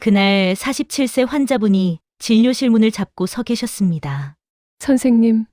그날 47세 환자분이 진료실 문을 잡고 서 계셨습니다. 선생님,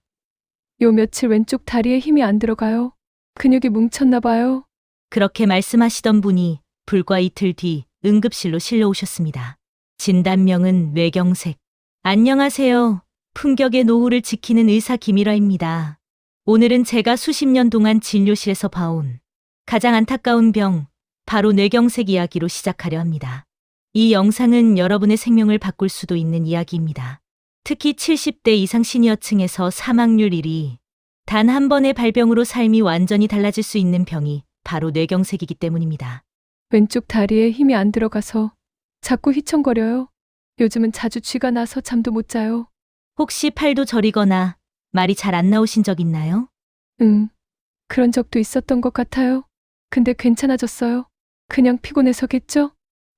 요 며칠 왼쪽 다리에 힘이 안 들어가요. 근육이 뭉쳤나 봐요. 그렇게 말씀하시던 분이 불과 이틀 뒤 응급실로 실려오셨습니다. 진단명은 뇌경색. 안녕하세요. 품격의 노후를 지키는 의사 김일화입니다. 오늘은 제가 수십 년 동안 진료실에서 봐온 가장 안타까운 병, 바로 뇌경색 이야기로 시작하려 합니다. 이 영상은 여러분의 생명을 바꿀 수도 있는 이야기입니다. 특히 70대 이상 시니어층에서 사망률 1위, 단 한 번의 발병으로 삶이 완전히 달라질 수 있는 병이 바로 뇌경색이기 때문입니다. 왼쪽 다리에 힘이 안 들어가서 자꾸 휘청거려요. 요즘은 자주 쥐가 나서 잠도 못 자요. 혹시 팔도 저리거나 말이 잘 안 나오신 적 있나요? 그런 적도 있었던 것 같아요. 근데 괜찮아졌어요. 그냥 피곤해서겠죠?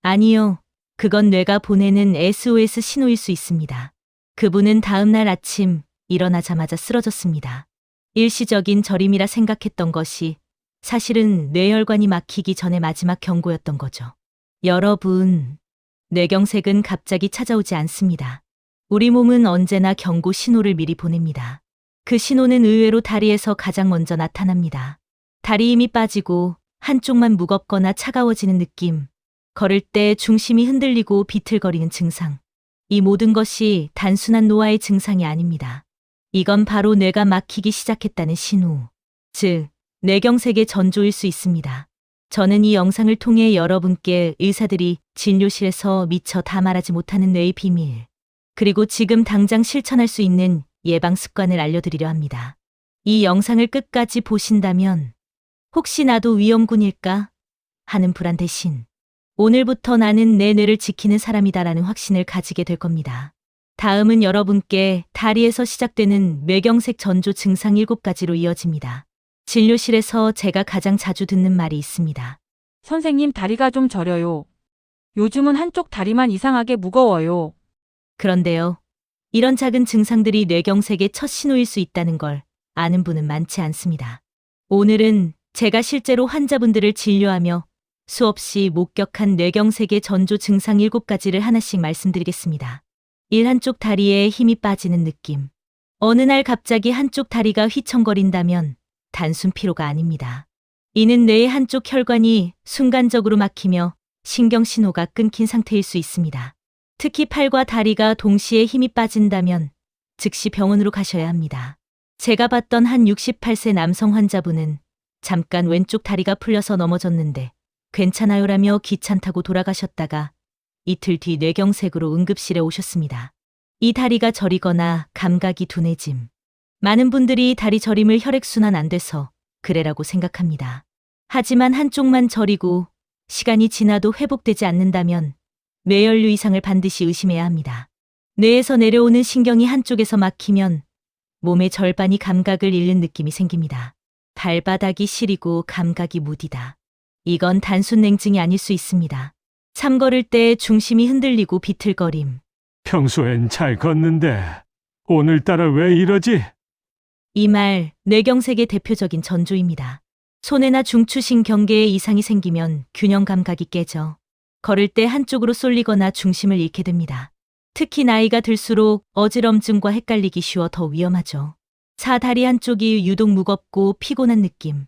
아니요. 그건 뇌가 보내는 SOS 신호일 수 있습니다. 그분은 다음날 아침 일어나자마자 쓰러졌습니다. 일시적인 저림이라 생각했던 것이 사실은 뇌혈관이 막히기 전의 마지막 경고였던 거죠. 여러분, 뇌경색은 갑자기 찾아오지 않습니다. 우리 몸은 언제나 경고 신호를 미리 보냅니다. 그 신호는 의외로 다리에서 가장 먼저 나타납니다. 다리 힘이 빠지고 한쪽만 무겁거나 차가워지는 느낌, 걸을 때 중심이 흔들리고 비틀거리는 증상. 이 모든 것이 단순한 노화의 증상이 아닙니다. 이건 바로 뇌가 막히기 시작했다는 신호, 즉 뇌경색의 전조일 수 있습니다. 저는 이 영상을 통해 여러분께 의사들이 진료실에서 미처 다 말하지 못하는 뇌의 비밀, 그리고 지금 당장 실천할 수 있는 예방 습관을 알려드리려 합니다. 이 영상을 끝까지 보신다면 혹시 나도 위험군일까 하는 불안 대신 오늘부터 나는 내 뇌를 지키는 사람이다라는 확신을 가지게 될 겁니다. 다음은 여러분께 다리에서 시작되는 뇌경색 전조 증상 7가지로 이어집니다. 진료실에서 제가 가장 자주 듣는 말이 있습니다. 선생님, 다리가 좀 저려요. 요즘은 한쪽 다리만 이상하게 무거워요. 그런데요, 이런 작은 증상들이 뇌경색의 첫 신호일 수 있다는 걸 아는 분은 많지 않습니다. 오늘은 제가 실제로 환자분들을 진료하며 수없이 목격한 뇌경색의 전조 증상 7가지를 하나씩 말씀드리겠습니다. 1. 한쪽 다리에 힘이 빠지는 느낌. 어느 날 갑자기 한쪽 다리가 휘청거린다면 단순 피로가 아닙니다. 이는 뇌의 한쪽 혈관이 순간적으로 막히며 신경 신호가 끊긴 상태일 수 있습니다. 특히 팔과 다리가 동시에 힘이 빠진다면 즉시 병원으로 가셔야 합니다. 제가 봤던 한 68세 남성 환자분은 잠깐 왼쪽 다리가 풀려서 넘어졌는데 괜찮아요라며 기차 타고 돌아가셨다가 이틀 뒤 뇌경색으로 응급실에 오셨습니다. 이 다리가 저리거나 감각이 둔해짐. 많은 분들이 다리 저림을 혈액순환 안 돼서 그래라고 생각합니다. 하지만 한쪽만 저리고 시간이 지나도 회복되지 않는다면 뇌혈류 이상을 반드시 의심해야 합니다. 뇌에서 내려오는 신경이 한쪽에서 막히면 몸의 절반이 감각을 잃는 느낌이 생깁니다. 발바닥이 시리고 감각이 무디다. 이건 단순 냉증이 아닐 수 있습니다. 삼걸을 때 중심이 흔들리고 비틀거림. 평소엔 잘 걷는데 오늘따라 왜 이러지? 이 말, 뇌경색의 대표적인 전조입니다. 손해나 중추신경계에 이상이 생기면 균형 감각이 깨져 걸을 때 한쪽으로 쏠리거나 중심을 잃게 됩니다. 특히 나이가 들수록 어지럼증과 헷갈리기 쉬워 더 위험하죠. 사다리 한쪽이 유독 무겁고 피곤한 느낌.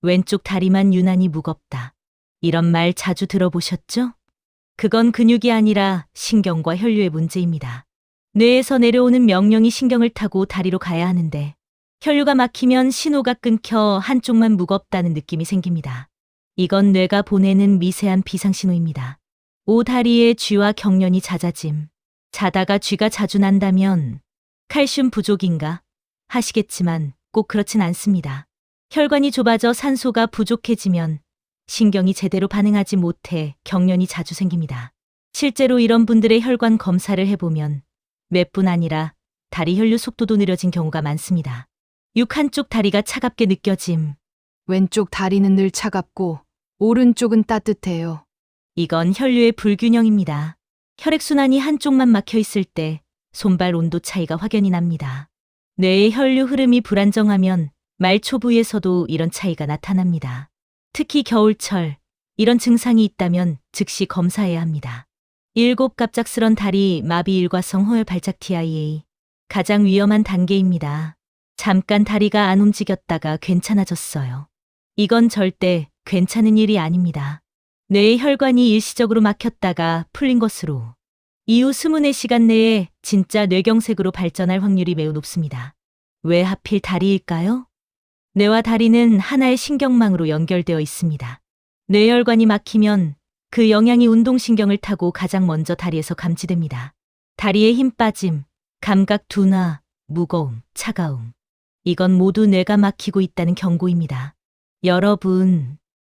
왼쪽 다리만 유난히 무겁다. 이런 말 자주 들어보셨죠? 그건 근육이 아니라 신경과 혈류의 문제입니다. 뇌에서 내려오는 명령이 신경을 타고 다리로 가야 하는데 혈류가 막히면 신호가 끊겨 한쪽만 무겁다는 느낌이 생깁니다. 이건 뇌가 보내는 미세한 비상신호입니다. 오다리의 쥐와 경련이 잦아짐. 자다가 쥐가 자주 난다면 칼슘 부족인가 하시겠지만 꼭 그렇진 않습니다. 혈관이 좁아져 산소가 부족해지면 신경이 제대로 반응하지 못해 경련이 자주 생깁니다. 실제로 이런 분들의 혈관 검사를 해보면 뇌뿐 아니라 다리 혈류 속도도 느려진 경우가 많습니다. 6. 한쪽 다리가 차갑게 느껴짐. 왼쪽 다리는 늘 차갑고 오른쪽은 따뜻해요. 이건 혈류의 불균형입니다. 혈액순환이 한쪽만 막혀 있을 때 손발 온도 차이가 확연히 납니다. 뇌의 혈류 흐름이 불안정하면 말초 부위에서도 이런 차이가 나타납니다. 특히 겨울철, 이런 증상이 있다면 즉시 검사해야 합니다. 7 갑작스런 다리 마비 일과성 허혈 발작 TIA. 가장 위험한 단계입니다. 잠깐 다리가 안 움직였다가 괜찮아졌어요. 이건 절대 괜찮은 일이 아닙니다. 뇌의 혈관이 일시적으로 막혔다가 풀린 것으로 이후 24시간 내에 진짜 뇌경색으로 발전할 확률이 매우 높습니다. 왜 하필 다리일까요? 뇌와 다리는 하나의 신경망으로 연결되어 있습니다. 뇌혈관이 막히면 그 영향이 운동신경을 타고 가장 먼저 다리에서 감지됩니다. 다리에 힘 빠짐, 감각 둔화, 무거움, 차가움. 이건 모두 뇌가 막히고 있다는 경고입니다. 여러분,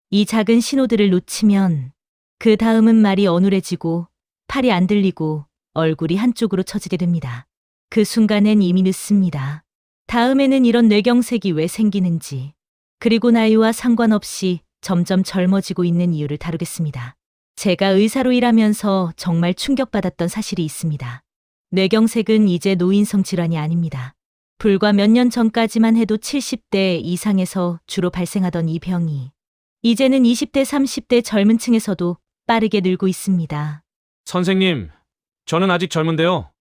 이 작은 신호들을 놓치면 그 다음은 말이 어눌해지고 팔이 안 들리고 얼굴이 한쪽으로 처지게 됩니다. 그 순간엔 이미 늦습니다. 다음에는 이런 뇌경색이 왜 생기는지, 그리고 나이와 상관없이 점점 젊어지고 있는 이유를 다루겠습니다. 제가 의사로 일하면서 정말 충격받았던 사실이 있습니다. 뇌경색은 이제 노인성 질환이 아닙니다. 불과 몇 년 전까지만 해도 70대 이상에서 주로 발생하던 이 병이 이제는 20대, 30대 젊은 층에서도 빠르게 늘고 있습니다. 선생님, 저는 아직 젊은데요.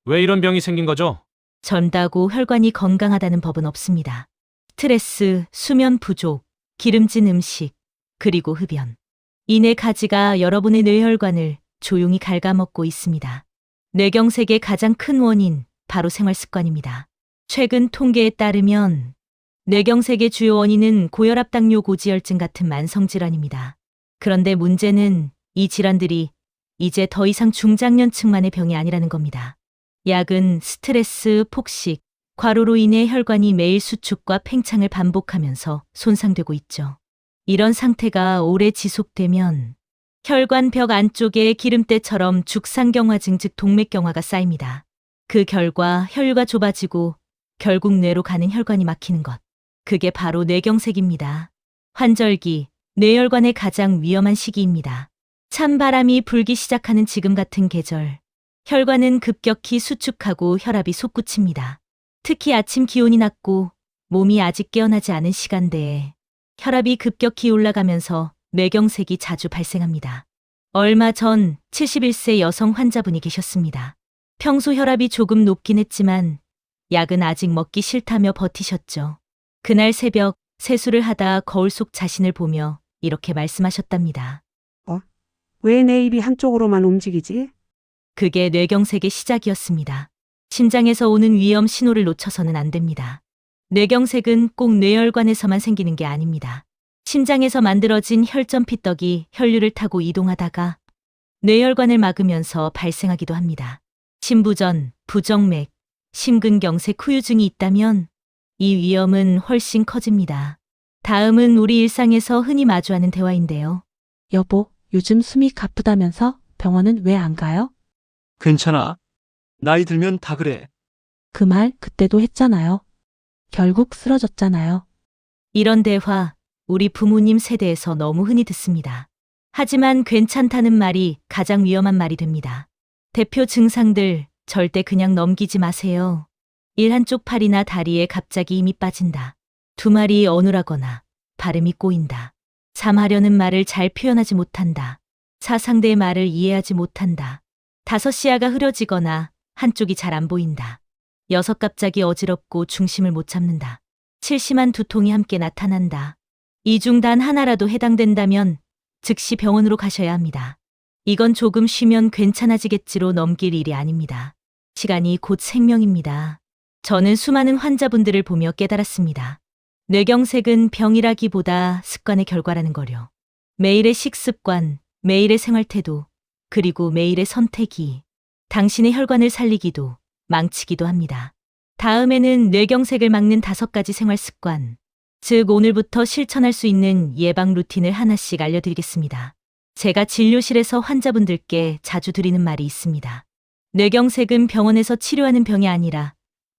왜 이런 병이 생긴 거죠? 젊다고 혈관이 건강하다는 법은 없습니다. 스트레스, 수면 부족, 기름진 음식, 그리고 흡연. 이 네 가지가 여러분의 뇌혈관을 조용히 갉아먹고 있습니다. 뇌경색의 가장 큰 원인, 바로 생활 습관입니다. 최근 통계에 따르면 뇌경색의 주요 원인은 고혈압, 당뇨, 고지혈증 같은 만성질환입니다. 그런데 문제는 이 질환들이 이제 더 이상 중장년층만의 병이 아니라는 겁니다. 약은 스트레스, 폭식, 과로로 인해 혈관이 매일 수축과 팽창을 반복하면서 손상되고 있죠. 이런 상태가 오래 지속되면 혈관벽 안쪽에 기름때처럼 죽상경화증 즉 동맥경화가 쌓입니다. 그 결과 혈류가 좁아지고 결국 뇌로 가는 혈관이 막히는 것. 그게 바로 뇌경색입니다. 환절기, 뇌혈관의 가장 위험한 시기입니다. 찬바람이 불기 시작하는 지금 같은 계절. 혈관은 급격히 수축하고 혈압이 솟구칩니다. 특히 아침 기온이 낮고 몸이 아직 깨어나지 않은 시간대에 혈압이 급격히 올라가면서 뇌경색이 자주 발생합니다. 얼마 전 71세 여성 환자분이 계셨습니다. 평소 혈압이 조금 높긴 했지만 약은 아직 먹기 싫다며 버티셨죠. 그날 새벽 세수를 하다 거울 속 자신을 보며 이렇게 말씀하셨답니다. 왜 내 입이 한쪽으로만 움직이지? 그게 뇌경색의 시작이었습니다. 심장에서 오는 위험 신호를 놓쳐서는 안 됩니다. 뇌경색은 꼭 뇌혈관에서만 생기는 게 아닙니다. 심장에서 만들어진 혈전 피떡이 혈류를 타고 이동하다가 뇌혈관을 막으면서 발생하기도 합니다. 심부전, 부정맥, 심근경색 후유증이 있다면 이 위험은 훨씬 커집니다. 다음은 우리 일상에서 흔히 마주하는 대화인데요. 여보, 요즘 숨이 가쁘다면서 병원은 왜 안 가요? 괜찮아. 나이 들면 다 그래. 그 말 그때도 했잖아요. 결국 쓰러졌잖아요. 이런 대화, 우리 부모님 세대에서 너무 흔히 듣습니다. 하지만 괜찮다는 말이 가장 위험한 말이 됩니다. 대표 증상들 절대 그냥 넘기지 마세요. 1. 한쪽 팔이나 다리에 갑자기 힘이 빠진다. 2. 말이 어눌하거나 발음이 꼬인다. 3. 하려는 말을 잘 표현하지 못한다. 4. 상대의 말을 이해하지 못한다. 5. 시야가 흐려지거나 한쪽이 잘 안 보인다. 6. 갑자기 어지럽고 중심을 못 잡는다. 7. 심한 두통이 함께 나타난다. 이 중 단 하나라도 해당된다면 즉시 병원으로 가셔야 합니다. 이건 조금 쉬면 괜찮아지겠지로 넘길 일이 아닙니다. 시간이 곧 생명입니다. 저는 수많은 환자분들을 보며 깨달았습니다. 뇌경색은 병이라기보다 습관의 결과라는 거요. 매일의 식습관, 매일의 생활태도, 그리고 매일의 선택이 당신의 혈관을 살리기도 망치기도 합니다. 다음에는 뇌경색을 막는 5가지 생활 습관, 즉 오늘부터 실천할 수 있는 예방 루틴을 하나씩 알려드리겠습니다. 제가 진료실에서 환자분들께 자주 드리는 말이 있습니다. 뇌경색은 병원에서 치료하는 병이 아니라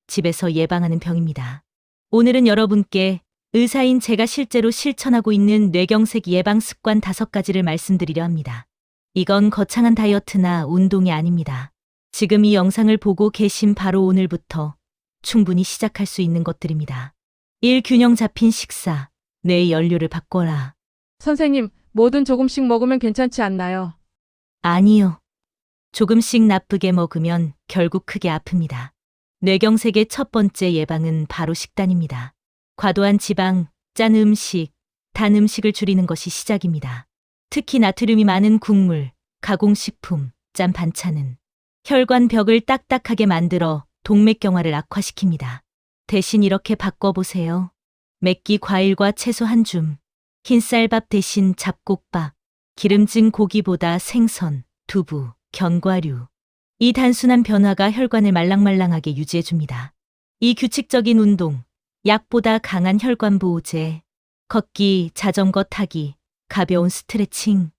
집에서 예방하는 병입니다. 오늘은 여러분께 의사인 제가 실제로 실천하고 있는 뇌경색 예방 습관 5가지를 말씀드리려 합니다. 이건 거창한 다이어트나 운동이 아닙니다. 지금 이 영상을 보고 계신 바로 오늘부터 충분히 시작할 수 있는 것들입니다. 1. 균형 잡힌 식사. 뇌의 연료를 바꿔라. 선생님, 뭐든 조금씩 먹으면 괜찮지 않나요? 아니요. 조금씩 나쁘게 먹으면 결국 크게 아픕니다. 뇌경색의 첫 번째 예방은 바로 식단입니다. 과도한 지방, 짠 음식, 단 음식을 줄이는 것이 시작입니다. 특히 나트륨이 많은 국물, 가공식품, 짠 반찬은 혈관 벽을 딱딱하게 만들어 동맥경화를 악화시킵니다. 대신 이렇게 바꿔보세요. 맵기 과일과 채소 한 줌, 흰쌀밥 대신 잡곡밥, 기름진 고기보다 생선, 두부, 견과류. 이 단순한 변화가 혈관을 말랑말랑하게 유지해줍니다. 이 규칙적인 운동, 약보다 강한 혈관 보호제, 걷기, 자전거 타기, 가벼운 스트레칭.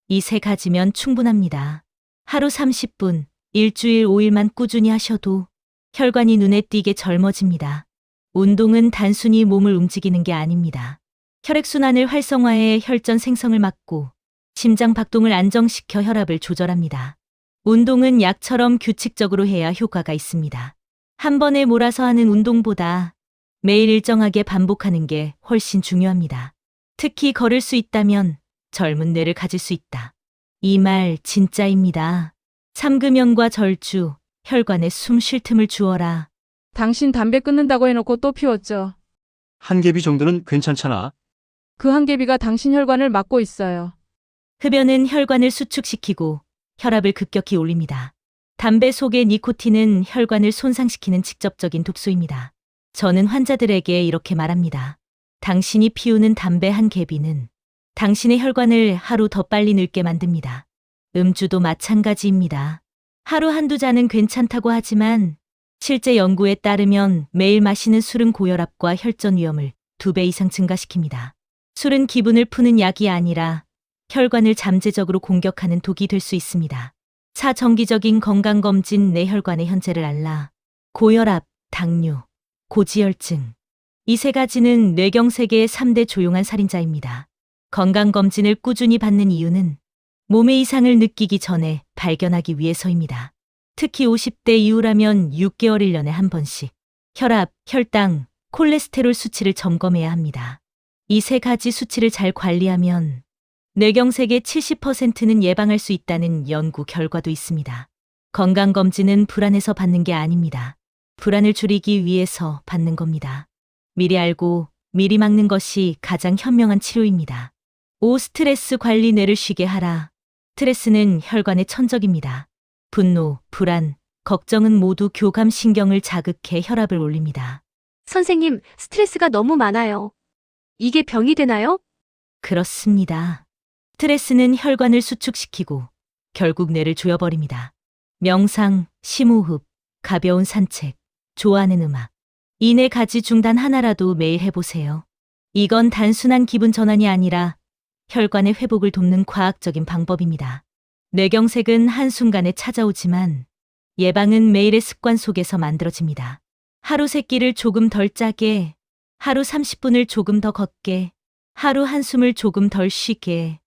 이 세 가지면 충분합니다. 하루 30분, 일주일 5일만 꾸준히 하셔도 혈관이 눈에 띄게 젊어집니다. 운동은 단순히 몸을 움직이는 게 아닙니다. 혈액순환을 활성화해 혈전 생성을 막고 심장 박동을 안정시켜 혈압을 조절합니다. 운동은 약처럼 규칙적으로 해야 효과가 있습니다. 한 번에 몰아서 하는 운동보다 매일 일정하게 반복하는 게 훨씬 중요합니다. 특히 걸을 수 있다면 젊은 뇌를 가질 수 있다. 이 말 진짜입니다. 삼금연과 절주, 혈관에 숨 쉴 틈을 주어라. 당신 담배 끊는다고 해놓고 또 피웠죠. 한 개비 정도는 괜찮잖아. 그 한 개비가 당신 혈관을 막고 있어요. 흡연은 혈관을 수축시키고 혈압을 급격히 올립니다. 담배 속의 니코틴은 혈관을 손상시키는 직접적인 독소입니다. 저는 환자들에게 이렇게 말합니다. 당신이 피우는 담배 한 개비는 당신의 혈관을 하루 더 빨리 늙게 만듭니다. 음주도 마찬가지입니다. 하루 한두 잔은 괜찮다고 하지만 실제 연구에 따르면 매일 마시는 술은 고혈압과 혈전 위험을 2배 이상 증가시킵니다. 술은 기분을 푸는 약이 아니라 혈관을 잠재적으로 공격하는 독이 될 수 있습니다. 정기적인 건강검진, 내 혈관의 현재를 알라. 고혈압, 당뇨, 고지혈증. 이 세 가지는 뇌경색의 3대 조용한 살인자입니다. 건강검진을 꾸준히 받는 이유는 몸의 이상을 느끼기 전에 발견하기 위해서입니다. 특히 50대 이후라면 6개월 1년에 한 번씩 혈압, 혈당, 콜레스테롤 수치를 점검해야 합니다. 이 세 가지 수치를 잘 관리하면 뇌경색의 70%는 예방할 수 있다는 연구 결과도 있습니다. 건강검진은 불안해서 받는 게 아닙니다. 불안을 줄이기 위해서 받는 겁니다. 미리 알고 미리 막는 것이 가장 현명한 치료입니다. 5. 스트레스 관리, 뇌를 쉬게 하라. 스트레스는 혈관의 천적입니다. 분노, 불안, 걱정은 모두 교감신경을 자극해 혈압을 올립니다. 선생님, 스트레스가 너무 많아요. 이게 병이 되나요? 그렇습니다. 스트레스는 혈관을 수축시키고 결국 뇌를 조여버립니다. 명상, 심호흡, 가벼운 산책, 좋아하는 음악. 이 네 가지 중 단 하나라도 매일 해보세요. 이건 단순한 기분 전환이 아니라 혈관의 회복을 돕는 과학적인 방법입니다. 뇌경색은 한순간에 찾아오지만 예방은 매일의 습관 속에서 만들어집니다. 하루 3끼를 조금 덜 짜게, 하루 30분을 조금 더 걷게, 하루 한숨을 조금 덜 쉬게.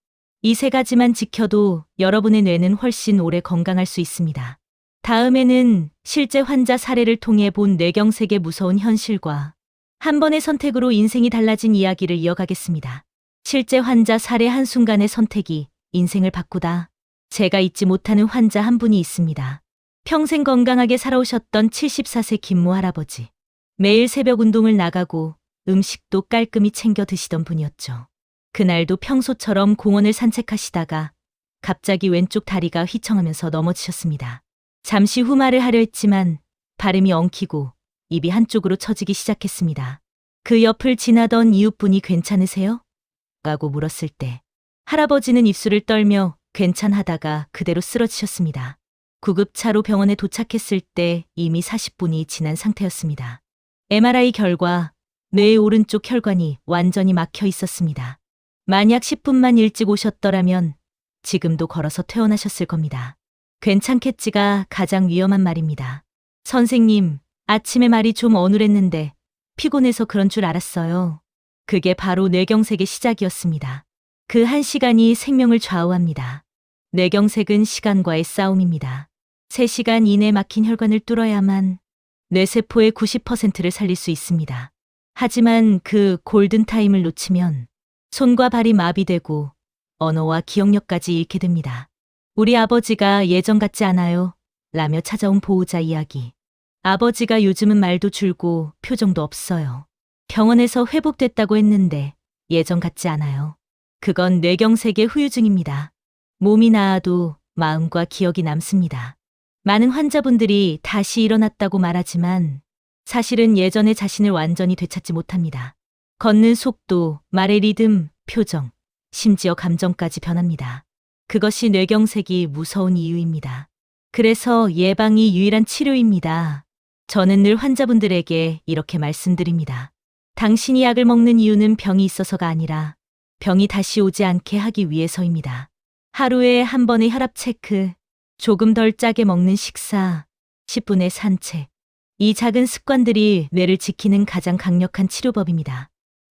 이 세 가지만 지켜도 여러분의 뇌는 훨씬 오래 건강할 수 있습니다. 다음에는 실제 환자 사례를 통해 본 뇌경색의 무서운 현실과 한 번의 선택으로 인생이 달라진 이야기를 이어가겠습니다. 실제 환자 사례, 한순간의 선택이 인생을 바꾸다. 제가 잊지 못하는 환자 한 분이 있습니다. 평생 건강하게 살아오셨던 74세 김모 할아버지. 매일 새벽 운동을 나가고 음식도 깔끔히 챙겨 드시던 분이었죠. 그날도 평소처럼 공원을 산책하시다가 갑자기 왼쪽 다리가 휘청하면서 넘어지셨습니다. 잠시 후 말을 하려 했지만 발음이 엉키고 입이 한쪽으로 처지기 시작했습니다. 그 옆을 지나던 이웃분이 괜찮으세요? 라고 물었을 때 할아버지는 입술을 떨며 괜찮하다가 그대로 쓰러지셨습니다. 구급차로 병원에 도착했을 때 이미 40분이 지난 상태였습니다. MRI 결과 뇌의 오른쪽 혈관이 완전히 막혀 있었습니다. 만약 10분만 일찍 오셨더라면 지금도 걸어서 퇴원하셨을 겁니다. 괜찮겠지가 가장 위험한 말입니다. 선생님, 아침에 말이 좀 어눌했는데 피곤해서 그런 줄 알았어요. 그게 바로 뇌경색의 시작이었습니다. 그 한 시간이 생명을 좌우합니다. 뇌경색은 시간과의 싸움입니다. 3시간 이내 막힌 혈관을 뚫어야만 뇌세포의 90%를 살릴 수 있습니다. 하지만 그 골든타임을 놓치면 손과 발이 마비되고 언어와 기억력까지 잃게 됩니다. 우리 아버지가 예전 같지 않아요. 라며 찾아온 보호자 이야기. 아버지가 요즘은 말도 줄고 표정도 없어요. 병원에서 회복됐다고 했는데 예전 같지 않아요. 그건 뇌경색의 후유증입니다. 몸이 나아도 마음과 기억이 남습니다. 많은 환자분들이 다시 일어났다고 말하지만 사실은 예전의 자신을 완전히 되찾지 못합니다. 걷는 속도, 말의 리듬, 표정, 심지어 감정까지 변합니다. 그것이 뇌경색이 무서운 이유입니다. 그래서 예방이 유일한 치료입니다. 저는 늘 환자분들에게 이렇게 말씀드립니다. 당신이 약을 먹는 이유는 병이 있어서가 아니라 병이 다시 오지 않게 하기 위해서입니다. 하루에 한 번의 혈압 체크, 조금 덜 짜게 먹는 식사, 10분의 산책. 이 작은 습관들이 뇌를 지키는 가장 강력한 치료법입니다.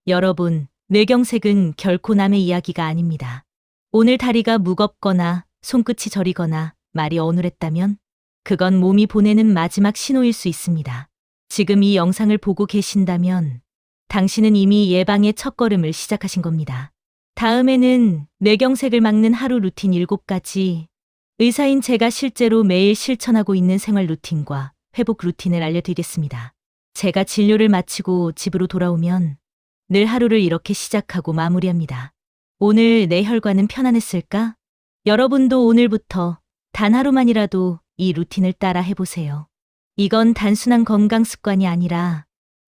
여러분, 뇌경색은 결코 남의 이야기가 아닙니다. 오늘 다리가 무겁거나 손끝이 저리거나 말이 어눌했다면 그건 몸이 보내는 마지막 신호일 수 있습니다. 지금 이 영상을 보고 계신다면 당신은 이미 예방의 첫걸음을 시작하신 겁니다. 다음에는 뇌경색을 막는 하루 루틴 7가지. 의사인 제가 실제로 매일 실천하고 있는 생활 루틴과 회복 루틴을 알려드리겠습니다. 제가 진료를 마치고 집으로 돌아오면 늘 하루를 이렇게 시작하고 마무리합니다. 오늘 내 혈관은 편안했을까? 여러분도 오늘부터 단 하루만이라도 이 루틴을 따라 해보세요. 이건 단순한 건강 습관이 아니라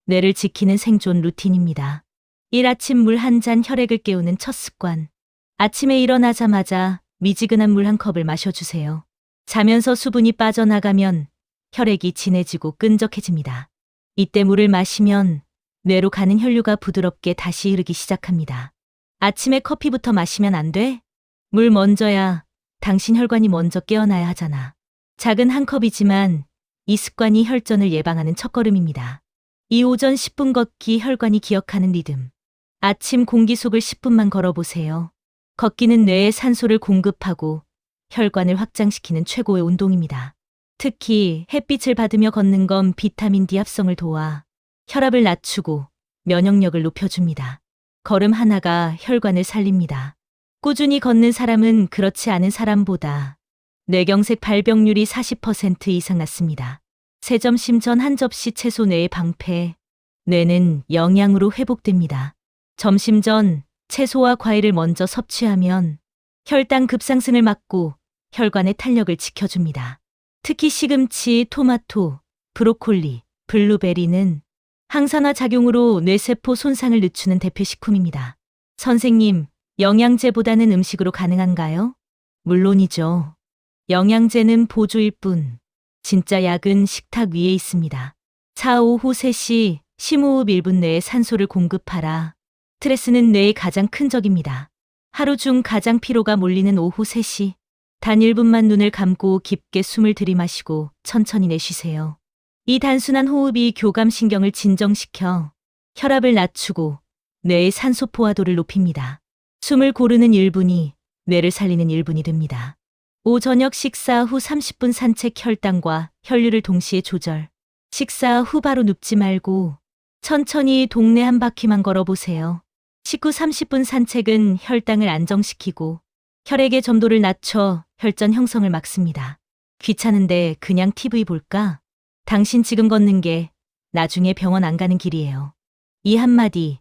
뇌를 지키는 생존 루틴입니다. 아침 물 한 잔 혈액을 깨우는 첫 습관. 아침에 일어나자마자 미지근한 물 한 컵을 마셔주세요. 자면서 수분이 빠져나가면 혈액이 진해지고 끈적해집니다. 이때 물을 마시면 뇌로 가는 혈류가 부드럽게 다시 흐르기 시작합니다. 아침에 커피부터 마시면 안 돼? 물 먼저야. 당신 혈관이 먼저 깨어나야 하잖아. 작은 한 컵이지만 이 습관이 혈전을 예방하는 첫걸음입니다. 이 오전 10분 걷기 혈관이 기억하는 리듬. 아침 공기 속을 10분만 걸어보세요. 걷기는 뇌에 산소를 공급하고 혈관을 확장시키는 최고의 운동입니다. 특히 햇빛을 받으며 걷는 건 비타민 D 합성을 도와 혈압을 낮추고 면역력을 높여줍니다. 걸음 하나가 혈관을 살립니다. 꾸준히 걷는 사람은 그렇지 않은 사람보다 뇌경색 발병률이 40% 이상 낮습니다. 새 점심 전 한 접시 채소 뇌의 방패. 뇌는 영양으로 회복됩니다. 점심 전 채소와 과일을 먼저 섭취하면 혈당 급상승을 막고 혈관의 탄력을 지켜줍니다. 특히 시금치, 토마토, 브로콜리, 블루베리는 항산화 작용으로 뇌세포 손상을 늦추는 대표 식품입니다. 선생님, 영양제보다는 음식으로 가능한가요? 물론이죠. 영양제는 보조일 뿐, 진짜 약은 식탁 위에 있습니다. 오후 3시 심호흡 1분 내에 산소를 공급하라. 스트레스는 뇌의 가장 큰 적입니다. 하루 중 가장 피로가 몰리는 오후 3시. 단 1분만 눈을 감고 깊게 숨을 들이마시고 천천히 내쉬세요. 이 단순한 호흡이 교감신경을 진정시켜 혈압을 낮추고 뇌의 산소 포화도를 높입니다. 숨을 고르는 1분이 뇌를 살리는 1분이 됩니다. 오저녁 식사 후 30분 산책 혈당과 혈류를 동시에 조절. 식사 후 바로 눕지 말고 천천히 동네 한 바퀴만 걸어보세요. 식후 30분 산책은 혈당을 안정시키고 혈액의 점도를 낮춰 혈전 형성을 막습니다. 귀찮은데 그냥 TV 볼까? 당신 지금 걷는 게 나중에 병원 안 가는 길이에요. 이 한마디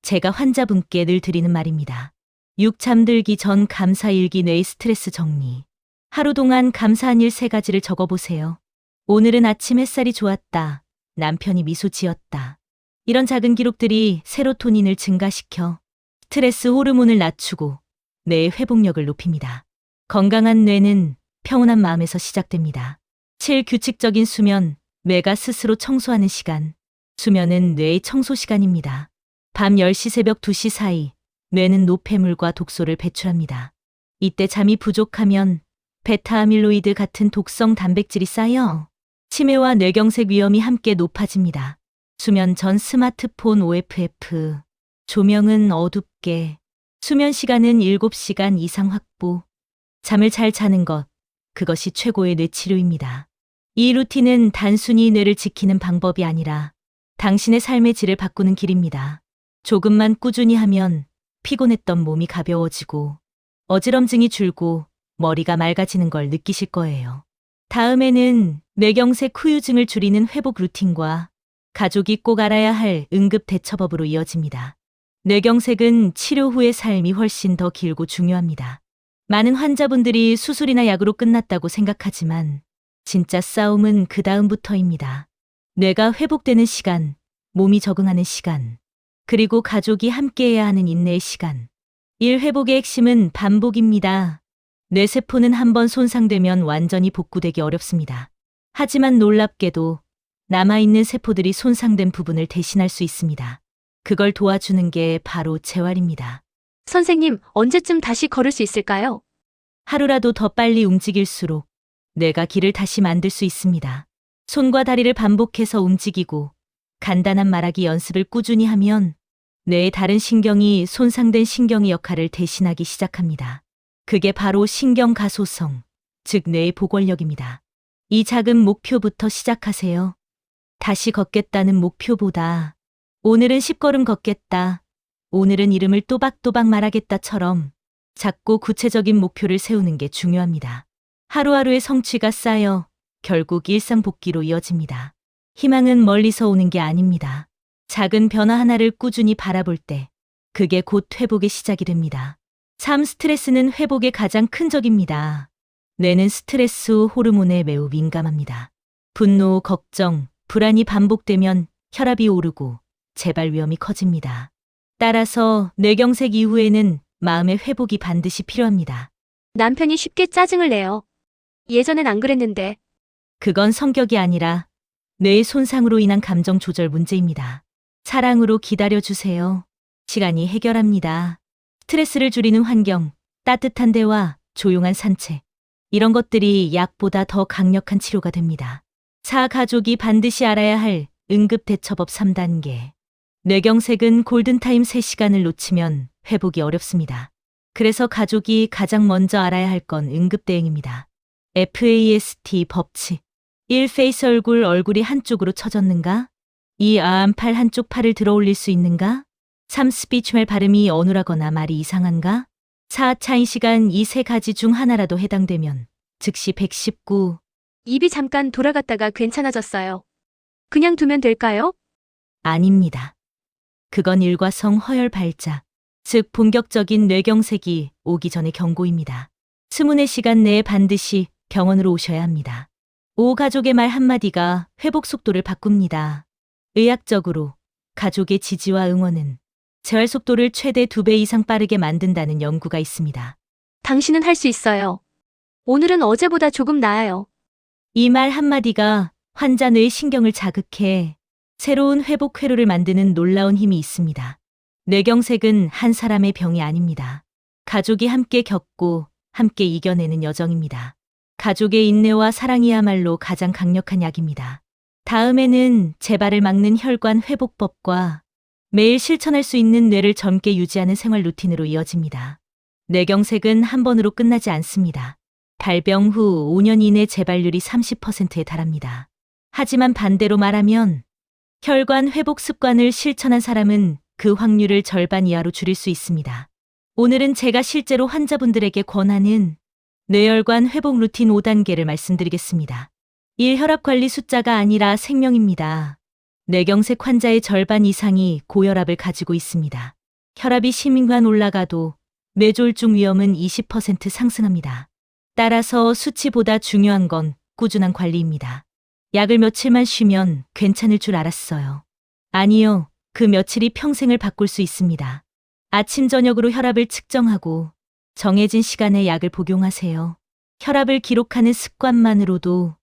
제가 환자분께 늘 드리는 말입니다. 6. 잠들기 전 감사일기 뇌의 스트레스 정리. 하루 동안 감사한 일 3가지를 적어보세요. 오늘은 아침 햇살이 좋았다. 남편이 미소 지었다. 이런 작은 기록들이 세로토닌을 증가시켜 스트레스 호르몬을 낮추고 뇌의 회복력을 높입니다. 건강한 뇌는 평온한 마음에서 시작됩니다. 7. 규칙적인 수면. 뇌가 스스로 청소하는 시간. 수면은 뇌의 청소 시간입니다. 밤 10시 새벽 2시 사이 뇌는 노폐물과 독소를 배출합니다. 이때 잠이 부족하면 베타아밀로이드 같은 독성 단백질이 쌓여 치매와 뇌경색 위험이 함께 높아집니다. 수면 전 스마트폰 OFF. 조명은 어둡게. 수면 시간은 7시간 이상 확보. 잠을 잘 자는 것. 그것이 최고의 뇌치료입니다. 이 루틴은 단순히 뇌를 지키는 방법이 아니라 당신의 삶의 질을 바꾸는 길입니다. 조금만 꾸준히 하면 피곤했던 몸이 가벼워지고 어지럼증이 줄고 머리가 맑아지는 걸 느끼실 거예요. 다음에는 뇌경색 후유증을 줄이는 회복 루틴과 가족이 꼭 알아야 할 응급 대처법으로 이어집니다. 뇌경색은 치료 후의 삶이 훨씬 더 길고 중요합니다. 많은 환자분들이 수술이나 약으로 끝났다고 생각하지만 진짜 싸움은 그 다음부터입니다. 뇌가 회복되는 시간, 몸이 적응하는 시간, 그리고 가족이 함께해야 하는 인내의 시간. 일 회복의 핵심은 반복입니다. 뇌세포는 한번 손상되면 완전히 복구되기 어렵습니다. 하지만 놀랍게도 남아있는 세포들이 손상된 부분을 대신할 수 있습니다. 그걸 도와주는 게 바로 재활입니다. 선생님, 언제쯤 다시 걸을 수 있을까요? 하루라도 더 빨리 움직일수록 뇌가 길을 다시 만들 수 있습니다. 손과 다리를 반복해서 움직이고 간단한 말하기 연습을 꾸준히 하면 뇌의 다른 신경이 손상된 신경의 역할을 대신하기 시작합니다. 그게 바로 신경가소성, 즉 뇌의 복원력입니다. 이 작은 목표부터 시작하세요. 다시 걷겠다는 목표보다 오늘은 10걸음 걷겠다, 오늘은 이름을 또박또박 말하겠다처럼 작고 구체적인 목표를 세우는 게 중요합니다. 하루하루의 성취가 쌓여 결국 일상 복귀로 이어집니다. 희망은 멀리서 오는 게 아닙니다. 작은 변화 하나를 꾸준히 바라볼 때 그게 곧 회복의 시작이 됩니다. 스트레스는 회복의 가장 큰 적입니다. 뇌는 스트레스 호르몬에 매우 민감합니다. 분노, 걱정, 불안이 반복되면 혈압이 오르고 재발 위험이 커집니다. 따라서 뇌경색 이후에는 마음의 회복이 반드시 필요합니다. 남편이 쉽게 짜증을 내요. 예전엔 안 그랬는데. 그건 성격이 아니라 뇌의 손상으로 인한 감정 조절 문제입니다. 사랑으로 기다려주세요. 시간이 해결합니다. 스트레스를 줄이는 환경, 따뜻한 대화, 조용한 산책. 이런 것들이 약보다 더 강력한 치료가 됩니다. 가족이 반드시 알아야 할 응급 대처법 3단계. 뇌경색은 골든타임 3시간을 놓치면 회복이 어렵습니다. 그래서 가족이 가장 먼저 알아야 할 건 응급 대응입니다. FAST 법칙. 1. 페이스 얼굴이 한쪽으로 처졌는가? 2. 팔 한쪽 팔을 들어 올릴 수 있는가? 3. 스피치말 발음이 어눌하거나 말이 이상한가? 4. 차인 시간. 이 세 가지 중 하나라도 해당되면 즉시 119. 입이 잠깐 돌아갔다가 괜찮아졌어요. 그냥 두면 될까요? 아닙니다. 그건 일과성 허혈 발작, 즉 본격적인 뇌경색이 오기 전의 경고입니다. 24시간 내에 반드시 병원으로 오셔야 합니다. 가족의 말 한마디가 회복 속도를 바꿉니다. 의학적으로 가족의 지지와 응원은 재활 속도를 최대 2배 이상 빠르게 만든다는 연구가 있습니다. 당신은 할 수 있어요. 오늘은 어제보다 조금 나아요. 이 말 한마디가 환자 뇌의 신경을 자극해 새로운 회복 회로를 만드는 놀라운 힘이 있습니다. 뇌경색은 한 사람의 병이 아닙니다. 가족이 함께 겪고 함께 이겨내는 여정입니다. 가족의 인내와 사랑이야말로 가장 강력한 약입니다. 다음에는 재발을 막는 혈관 회복법과 매일 실천할 수 있는 뇌를 젊게 유지하는 생활 루틴으로 이어집니다. 뇌경색은 한 번으로 끝나지 않습니다. 발병 후 5년 이내 재발률이 30%에 달합니다. 하지만 반대로 말하면 혈관 회복 습관을 실천한 사람은 그 확률을 절반 이하로 줄일 수 있습니다. 오늘은 제가 실제로 환자분들에게 권하는 뇌혈관 회복 루틴 5단계를 말씀드리겠습니다. 1. 혈압 관리 숫자가 아니라 생명입니다. 뇌경색 환자의 절반 이상이 고혈압을 가지고 있습니다. 혈압이 심한 올라가도 뇌졸중 위험은 20% 상승합니다. 따라서 수치보다 중요한 건 꾸준한 관리입니다. 약을 며칠만 쉬면 괜찮을 줄 알았어요. 아니요, 그 며칠이 평생을 바꿀 수 있습니다. 아침 저녁으로 혈압을 측정하고 정해진 시간에 약을 복용하세요. 혈압을 기록하는 습관만으로도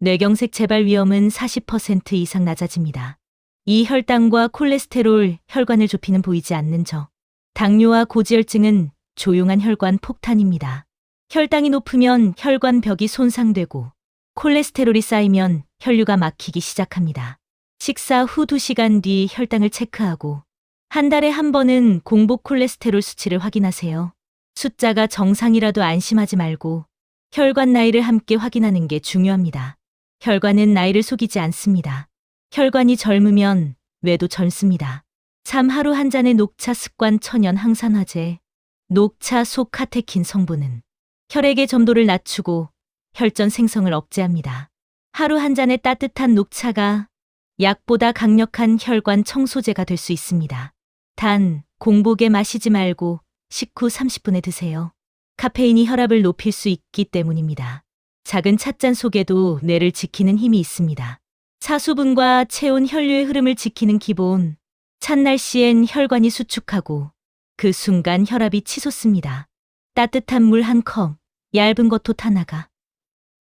뇌경색 재발 위험은 40% 이상 낮아집니다. 이 혈당과 콜레스테롤, 혈관을 좁히는 보이지 않는 저. 당뇨와 고지혈증은 조용한 혈관 폭탄입니다. 혈당이 높으면 혈관 벽이 손상되고 콜레스테롤이 쌓이면 혈류가 막히기 시작합니다. 식사 후 2시간 뒤 혈당을 체크하고 한 달에 한 번은 공복 콜레스테롤 수치를 확인하세요. 숫자가 정상이라도 안심하지 말고 혈관 나이를 함께 확인하는 게 중요합니다. 혈관은 나이를 속이지 않습니다. 혈관이 젊으면 뇌도 젊습니다. 3. 하루 한 잔의 녹차 습관 천연 항산화제. 녹차 속 카테킨 성분은 혈액의 점도를 낮추고 혈전 생성을 억제합니다. 하루 한 잔의 따뜻한 녹차가 약보다 강력한 혈관 청소제가 될 수 있습니다. 단, 공복에 마시지 말고 식후 30분에 드세요. 카페인이 혈압을 높일 수 있기 때문입니다. 작은 찻잔 속에도 뇌를 지키는 힘이 있습니다. 차수분과 체온 혈류의 흐름을 지키는 기본. 찬날 시엔 혈관이 수축하고 그 순간 혈압이 치솟습니다. 따뜻한 물 한 컵, 얇은 겉옷 하나가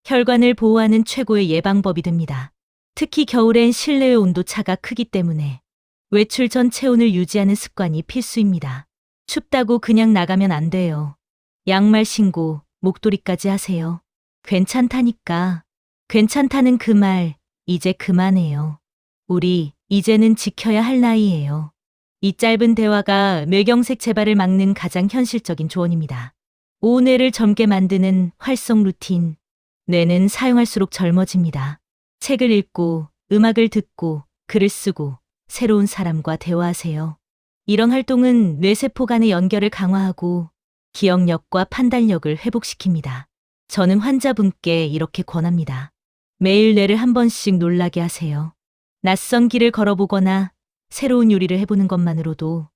혈관을 보호하는 최고의 예방법이 됩니다. 특히 겨울엔 실내의 온도차가 크기 때문에 외출 전 체온을 유지하는 습관이 필수입니다. 춥다고 그냥 나가면 안 돼요. 양말 신고 목도리까지 하세요. 괜찮다니까. 괜찮다는 그 말 이제 그만해요. 우리 이제는 지켜야 할 나이예요. 이 짧은 대화가 뇌경색 재발을 막는 가장 현실적인 조언입니다. 뇌를 젊게 만드는 활성 루틴. 뇌는 사용할수록 젊어집니다. 책을 읽고, 음악을 듣고, 글을 쓰고, 새로운 사람과 대화하세요. 이런 활동은 뇌세포 간의 연결을 강화하고 기억력과 판단력을 회복시킵니다. 저는 환자분께 이렇게 권합니다. 매일 뇌를 한 번씩 놀라게 하세요. 낯선 길을 걸어보거나 새로운 요리를 해보는 것만으로도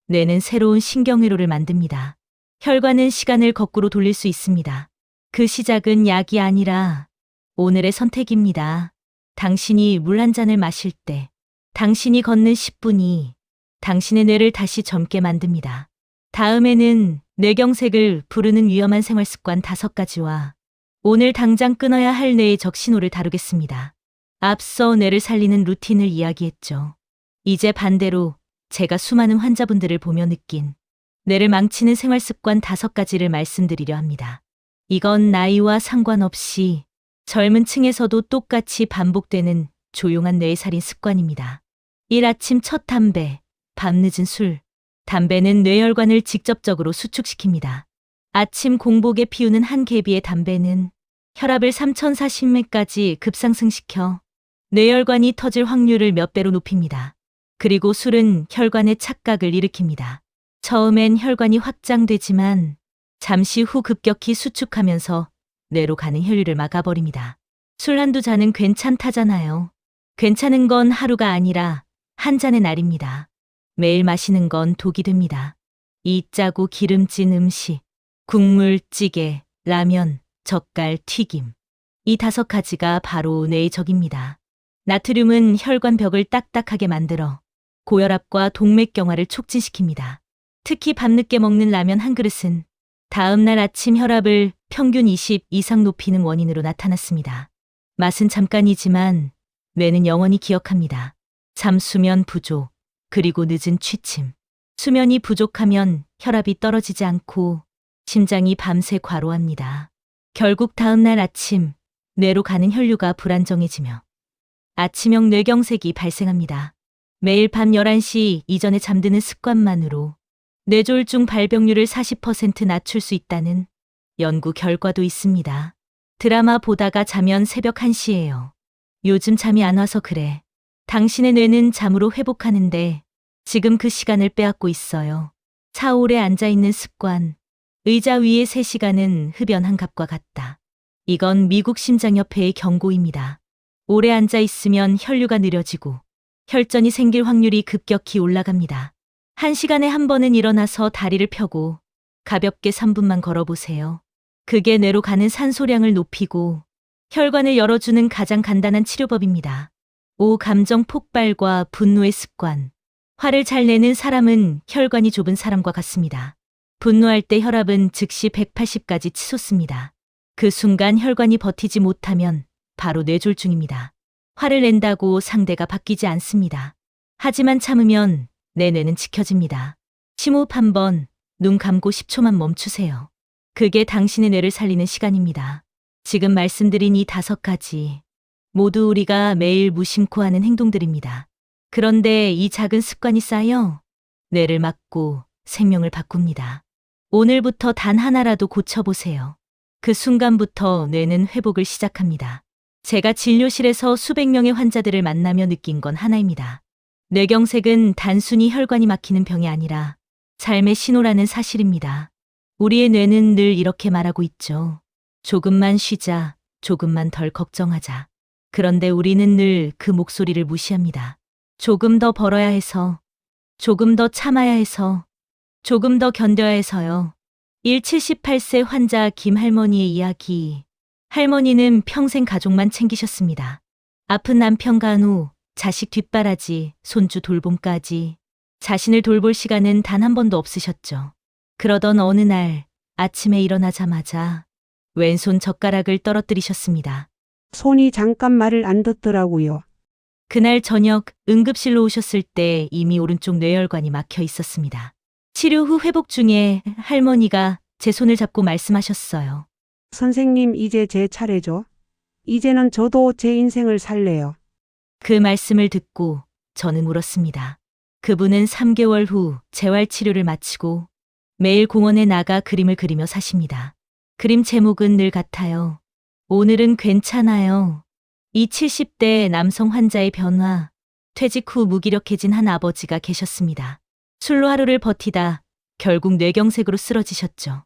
뇌는 새로운 신경회로를 만듭니다. 혈관은 시간을 거꾸로 돌릴 수 있습니다. 그 시작은 약이 아니라 오늘의 선택입니다. 당신이 물 한 잔을 마실 때, 당신이 걷는 10분이 당신의 뇌를 다시 젊게 만듭니다. 다음에는 뇌경색을 부르는 위험한 생활 습관 5가지와 오늘 당장 끊어야 할 뇌의 적신호를 다루겠습니다. 앞서 뇌를 살리는 루틴을 이야기했죠. 이제 반대로 제가 수많은 환자분들을 보며 느낀 뇌를 망치는 생활 습관 5가지를 말씀드리려 합니다. 이건 나이와 상관없이 젊은 층에서도 똑같이 반복되는 조용한 뇌살인 습관입니다. 1. 아침 첫 담배, 밤늦은 술. 담배는 뇌혈관을 직접적으로 수축시킵니다. 아침 공복에 피우는 한 개비의 담배는 혈압을 3040매까지 급상승시켜 뇌혈관이 터질 확률을 몇 배로 높입니다. 그리고 술은 혈관의 착각을 일으킵니다. 처음엔 혈관이 확장되지만 잠시 후 급격히 수축하면서 뇌로 가는 혈류를 막아버립니다. 술 한두 잔은 괜찮다잖아요. 괜찮은 건 하루가 아니라 한 잔의 날입니다. 매일 마시는 건 독이 됩니다. 이 짜고 기름진 음식, 국물, 찌개, 라면, 젓갈, 튀김. 이 5가지가 바로 뇌의 적입니다. 나트륨은 혈관 벽을 딱딱하게 만들어 고혈압과 동맥경화를 촉진시킵니다. 특히 밤늦게 먹는 라면 한 그릇은 다음날 아침 혈압을 평균 20 이상 높이는 원인으로 나타났습니다. 맛은 잠깐이지만 뇌는 영원히 기억합니다. 잠, 수면 부족, 그리고 늦은 취침. 수면이 부족하면 혈압이 떨어지지 않고 심장이 밤새 과로합니다. 결국 다음날 아침 뇌로 가는 혈류가 불안정해지며 아침형 뇌경색이 발생합니다. 매일 밤 11시 이전에 잠드는 습관만으로 뇌졸중 발병률을 40% 낮출 수 있다는 연구 결과도 있습니다. 드라마 보다가 자면 새벽 1시예요. 요즘 잠이 안 와서 그래. 당신의 뇌는 잠으로 회복하는데 지금 그 시간을 빼앗고 있어요. 차 오래 앉아있는 습관. 의자 위에 3시간은 흡연 한 갑과 같다. 이건 미국 심장협회의 경고입니다. 오래 앉아있으면 혈류가 느려지고 혈전이 생길 확률이 급격히 올라갑니다. 1시간에 한 번은 일어나서 다리를 펴고 가볍게 3분만 걸어보세요. 그게 뇌로 가는 산소량을 높이고 혈관을 열어주는 가장 간단한 치료법입니다. 5. 감정 폭발과 분노의 습관. 화를 잘 내는 사람은 혈관이 좁은 사람과 같습니다. 분노할 때 혈압은 즉시 180까지 치솟습니다. 그 순간 혈관이 버티지 못하면 바로 뇌졸중입니다. 화를 낸다고 상대가 바뀌지 않습니다. 하지만 참으면 내 뇌는 지켜집니다. 심호흡 한번, 눈 감고 10초만 멈추세요. 그게 당신의 뇌를 살리는 시간입니다. 지금 말씀드린 이 5가지 모두 우리가 매일 무심코 하는 행동들입니다. 그런데 이 작은 습관이 쌓여 뇌를 막고 생명을 바꿉니다. 오늘부터 단 하나라도 고쳐보세요. 그 순간부터 뇌는 회복을 시작합니다. 제가 진료실에서 수백 명의 환자들을 만나며 느낀 건 하나입니다. 뇌경색은 단순히 혈관이 막히는 병이 아니라 삶의 신호라는 사실입니다. 우리의 뇌는 늘 이렇게 말하고 있죠. 조금만 쉬자, 조금만 덜 걱정하자. 그런데 우리는 늘 그 목소리를 무시합니다. 조금 더 벌어야 해서, 조금 더 참아야 해서, 조금 더 견뎌야 해서요. 78세 환자 김할머니의 이야기. 할머니는 평생 가족만 챙기셨습니다. 아픈 남편 간호, 자식 뒷바라지, 손주 돌봄까지. 자신을 돌볼 시간은 단 한 번도 없으셨죠. 그러던 어느 날 아침에 일어나자마자 왼손 젓가락을 떨어뜨리셨습니다. 손이 잠깐 말을 안 듣더라고요. 그날 저녁 응급실로 오셨을 때 이미 오른쪽 뇌혈관이 막혀 있었습니다. 치료 후 회복 중에 할머니가 제 손을 잡고 말씀하셨어요. 선생님, 이제 제 차례죠. 이제는 저도 제 인생을 살래요. 그 말씀을 듣고 저는 울었습니다. 그분은 3개월 후 재활 치료를 마치고 매일 공원에 나가 그림을 그리며 사십니다. 그림 제목은 늘 같아요. 오늘은 괜찮아요. 이 70대 남성 환자의 변화. 퇴직 후 무기력해진 한 아버지가 계셨습니다. 술로 하루를 버티다 결국 뇌경색으로 쓰러지셨죠.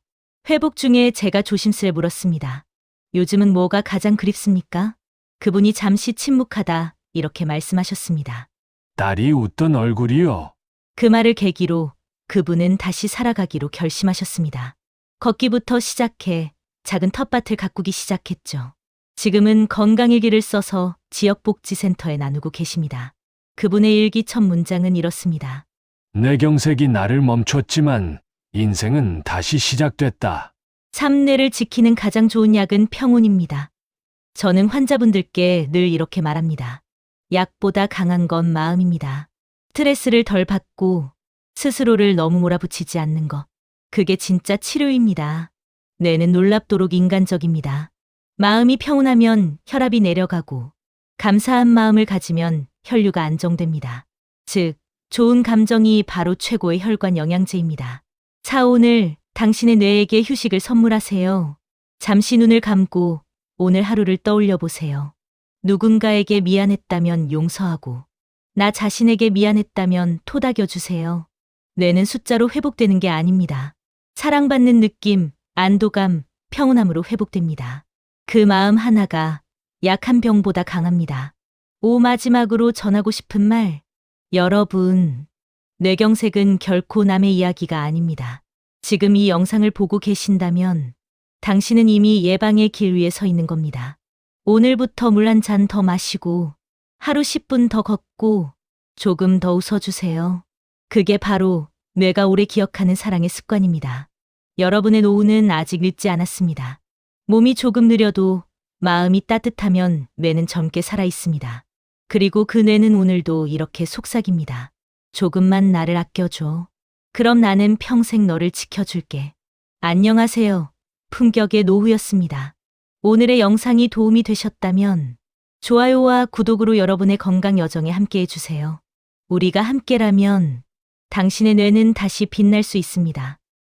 회복 중에 제가 조심스레 물었습니다. 요즘은 뭐가 가장 그립습니까? 그분이 잠시 침묵하다 이렇게 말씀하셨습니다. 딸이 웃던 얼굴이요. 그 말을 계기로 그분은 다시 살아가기로 결심하셨습니다. 걷기부터 시작해 작은 텃밭을 가꾸기 시작했죠. 지금은 건강일기를 써서 지역복지센터에 나누고 계십니다. 그분의 일기 첫 문장은 이렇습니다. 뇌경색이 나를 멈췄지만 인생은 다시 시작됐다. 삶내를 지키는 가장 좋은 약은 평온입니다. 저는 환자분들께 늘 이렇게 말합니다. 약보다 강한 건 마음입니다. 스트레스를 덜 받고 스스로를 너무 몰아붙이지 않는 것. 그게 진짜 치료입니다. 뇌는 놀랍도록 인간적입니다. 마음이 평온하면 혈압이 내려가고 감사한 마음을 가지면 혈류가 안정됩니다. 즉, 좋은 감정이 바로 최고의 혈관 영양제입니다. 오늘 당신의 뇌에게 휴식을 선물하세요. 잠시 눈을 감고 오늘 하루를 떠올려 보세요. 누군가에게 미안했다면 용서하고 나 자신에게 미안했다면 토닥여 주세요. 뇌는 숫자로 회복되는 게 아닙니다. 사랑받는 느낌, 안도감, 평온함으로 회복됩니다. 그 마음 하나가 약한 병보다 강합니다. 마지막으로 전하고 싶은 말. 여러분, 뇌경색은 결코 남의 이야기가 아닙니다. 지금 이 영상을 보고 계신다면 당신은 이미 예방의 길 위에 서 있는 겁니다. 오늘부터 물 한 잔 더 마시고 하루 10분 더 걷고 조금 더 웃어주세요. 그게 바로 뇌가 오래 기억하는 사랑의 습관입니다. 여러분의 노후는 아직 늦지 않았습니다. 몸이 조금 느려도 마음이 따뜻하면 뇌는 젊게 살아 있습니다. 그리고 그 뇌는 오늘도 이렇게 속삭입니다. 조금만 나를 아껴줘. 그럼 나는 평생 너를 지켜줄게. 안녕하세요. 품격의 노후였습니다. 오늘의 영상이 도움이 되셨다면 좋아요와 구독으로 여러분의 건강 여정에 함께 해주세요. 우리가 함께라면 당신의 뇌는 다시 빛날 수 있습니다.